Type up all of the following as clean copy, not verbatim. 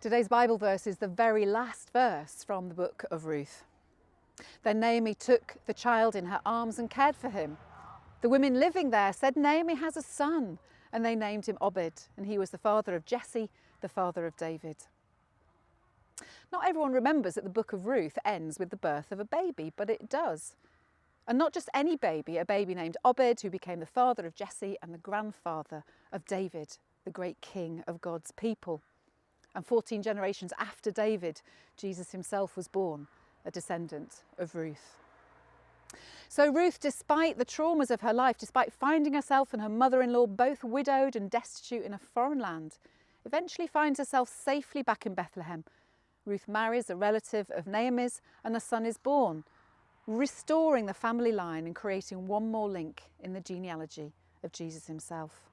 Today's Bible verse is the very last verse from the book of Ruth. Then Naomi took the child in her arms and cared for him. The women living there said, "Naomi has a son," and they named him Obed, and he was the father of Jesse, the father of David. Not everyone remembers that the book of Ruth ends with the birth of a baby, but it does. And not just any baby, a baby named Obed, who became the father of Jesse and the grandfather of David, the great king of God's people. And 14 generations after David, Jesus himself was born, a descendant of Ruth. So Ruth, despite the traumas of her life, despite finding herself and her mother-in-law both widowed and destitute in a foreign land, eventually finds herself safely back in Bethlehem. Ruth marries a relative of Naomi's and a son is born, restoring the family line and creating one more link in the genealogy of Jesus himself.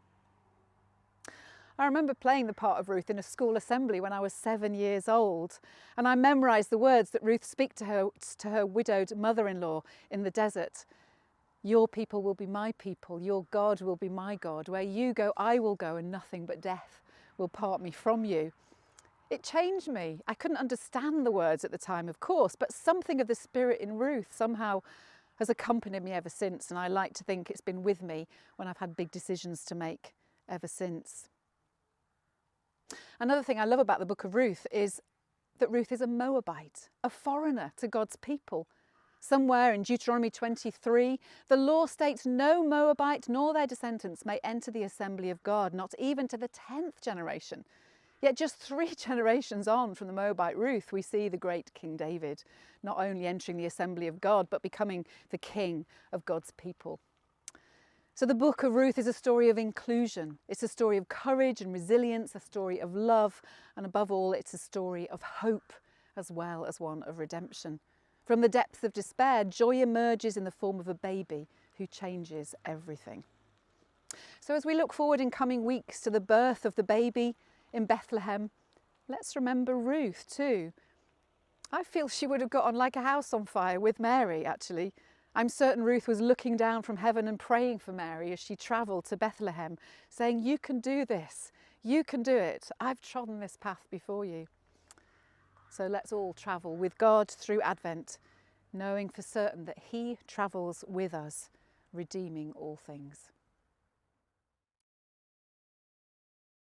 I remember playing the part of Ruth in a school assembly when I was 7 years old, and I memorised the words that Ruth speaks to her widowed mother-in-law in the desert. "Your people will be my people, your God will be my God. Where you go, I will go, and nothing but death will part me from you." It changed me. I couldn't understand the words at the time, of course, but something of the spirit in Ruth somehow has accompanied me ever since, and I like to think it's been with me when I've had big decisions to make ever since. Another thing I love about the book of Ruth is that Ruth is a Moabite, a foreigner to God's people. Somewhere in Deuteronomy 23, the law states no Moabite nor their descendants may enter the assembly of God, not even to the 10th generation. Yet just 3 generations on from the Moabite Ruth, we see the great King David not only entering the assembly of God, but becoming the king of God's people. So the book of Ruth is a story of inclusion. It's a story of courage and resilience, a story of love, and above all, it's a story of hope as well as one of redemption. From the depths of despair, joy emerges in the form of a baby who changes everything. So as we look forward in coming weeks to the birth of the baby in Bethlehem, let's remember Ruth too. I feel she would have got on like a house on fire with Mary, actually. I'm certain Ruth was looking down from heaven and praying for Mary as she travelled to Bethlehem, saying, "You can do this, you can do it. I've trodden this path before you." So let's all travel with God through Advent, knowing for certain that He travels with us, redeeming all things.